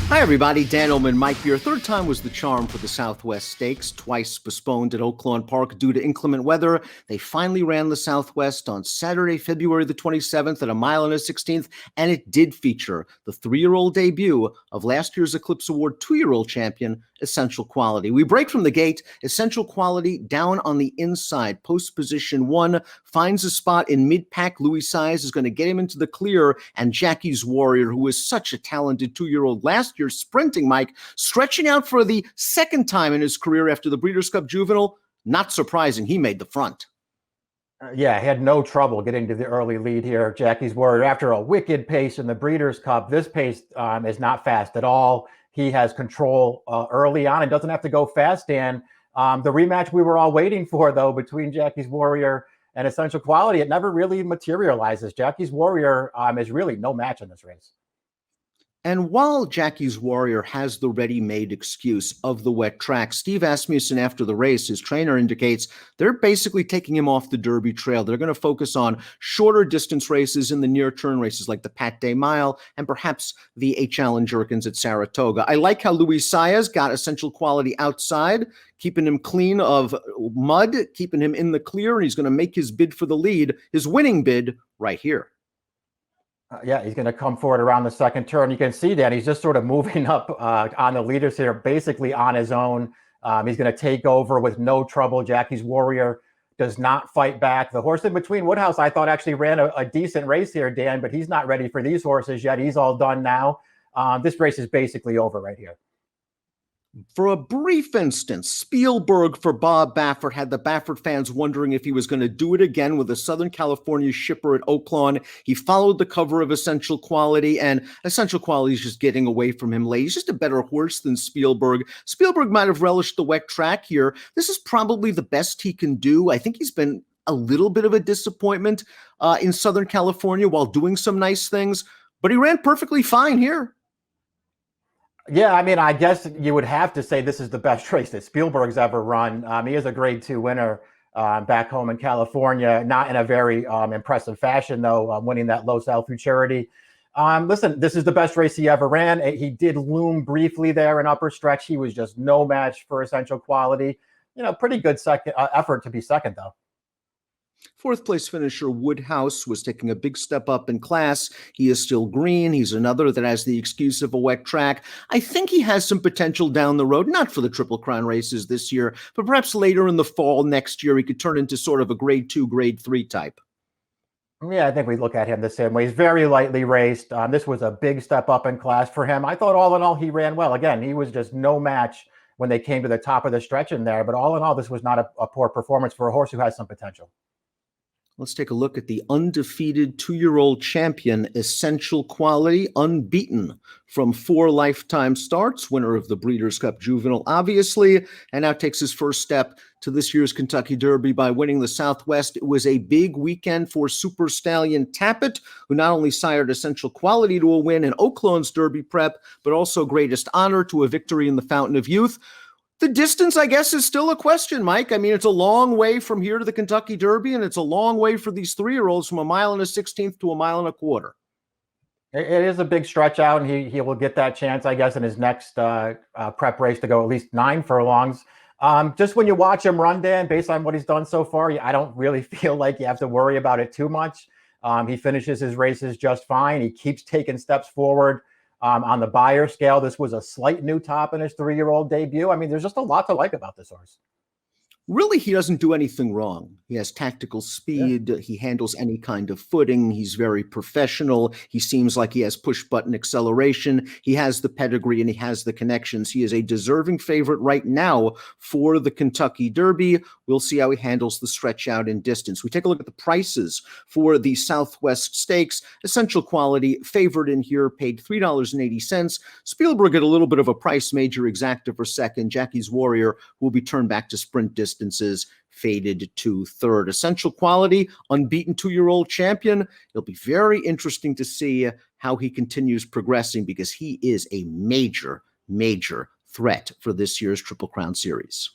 Hi, everybody. Dan Illman, Mike Beer. Third time was the charm for the Southwest Stakes, twice postponed at Oaklawn Park due to inclement weather. They finally ran the Southwest on Saturday, February the 27th at 1.16 miles, and it did feature the 3-year-old debut of last year's Eclipse Award 2-year-old champion, Essential Quality. We break from the gate. Essential Quality down on the inside, post position 1, finds a spot in mid-pack. Louis Saez is going to get him into the clear, and Jackie's Warrior, who is such a talented 2-year-old last year, sprinting, Mike, stretching out for the second time in his career after the Breeders' Cup Juvenile. Not surprising, he made the front. Yeah, he had no trouble getting to the early lead here. Jackie's Warrior, after a wicked pace in the Breeders' Cup, this pace is not fast at all. He has control early on and doesn't have to go fast. And the rematch we were all waiting for, though, between Jackie's Warrior and Essential Quality, it never really materializes. Jackie's Warrior is really no match in this race. And while Jackie's Warrior has the ready-made excuse of the wet track, Steve Asmussen, after the race, his trainer, indicates they're basically taking him off the Derby trail. They're going to focus on shorter distance races in the near-turn races like the Pat Day Mile and perhaps the 8 Challenge Jerkins at Saratoga. I like how Louis Saez got Essential Quality outside, keeping him clean of mud, keeping him in the clear, and he's going to make his bid for the lead, his winning bid, right here. Yeah, he's going to come forward around the second turn. You can see that he's just sort of moving up on the leaders here, basically on his own. He's going to take over with no trouble. Jackie's Warrior does not fight back. The horse in between, Woodhouse, I thought actually ran a decent race here, Dan, but he's not ready for these horses yet. He's all done now. This race is basically over right here. For a brief instance, Spielberg for Bob Baffert had the Baffert fans wondering if he was going to do it again with a Southern California shipper at Oaklawn. He followed the cover of Essential Quality, and Essential Quality is just getting away from him late. He's just a better horse than Spielberg. Spielberg might have relished the wet track here. This is probably the best he can do. I think he's been a little bit of a disappointment in Southern California while doing some nice things, but he ran perfectly fine here. Yeah, I mean, I guess you would have to say this is the best race that Spielberg's ever run. He is a Grade 2 winner back home in California, not in a very impressive fashion, though, winning that Los Al Futurity. Listen, this is the best race he ever ran. He did loom briefly there in upper stretch. He was just no match for Essential Quality. You know, pretty good second effort to be second, though. Fourth place finisher Woodhouse was taking a big step up in class. He is still green. He's another that has the excuse of a wet track. I think he has some potential down the road, not for the Triple Crown races this year, but perhaps later in the fall next year, he could turn into sort of a Grade 2, Grade 3 type. Yeah, I think we look at him the same way. He's very lightly raced. This was a big step up in class for him. I thought all in all, he ran well. Again, he was just no match when they came to the top of the stretch in there. But all in all, this was not a poor performance for a horse who has some potential. Let's take a look at the undefeated 2-year-old champion, Essential Quality, unbeaten from 4 lifetime starts, winner of the Breeders' Cup Juvenile, obviously, and now takes his first step to this year's Kentucky Derby by winning the Southwest. It was a big weekend for Super Stallion Tappet, who not only sired Essential Quality to a win in Oaklawn's Derby prep, but also greatest honor to a victory in the Fountain of Youth. The distance, I guess, is still a question, Mike. I mean, it's a long way from here to the Kentucky Derby, and it's a long way for these 3-year-olds from 1.16 to 1.25 miles. It is a big stretch out, and he will get that chance, I guess, in his next prep race to go at least 9 furlongs. Just when you watch him run, Dan, based on what he's done so far, I don't really feel like you have to worry about it too much. He finishes his races just fine. He keeps taking steps forward. On the buyer scale, this was a slight new top in his 3-year-old debut. I mean, there's just a lot to like about this horse. Really, he doesn't do anything wrong. He has tactical speed. Yeah. He handles any kind of footing. He's very professional. He seems like he has push-button acceleration. He has the pedigree and he has the connections. He is a deserving favorite right now for the Kentucky Derby. We'll see how he handles the stretch out in distance. We take a look at the prices for the Southwest Stakes. Essential Quality favored in here, paid $3.80. Spielberg at a little bit of a price major exacta for second. Jackie's Warrior will be turned back to sprint distances, faded to third. Essential Quality, unbeaten 2-year-old champion. It'll be very interesting to see how he continues progressing because he is a major, major threat for this year's Triple Crown Series.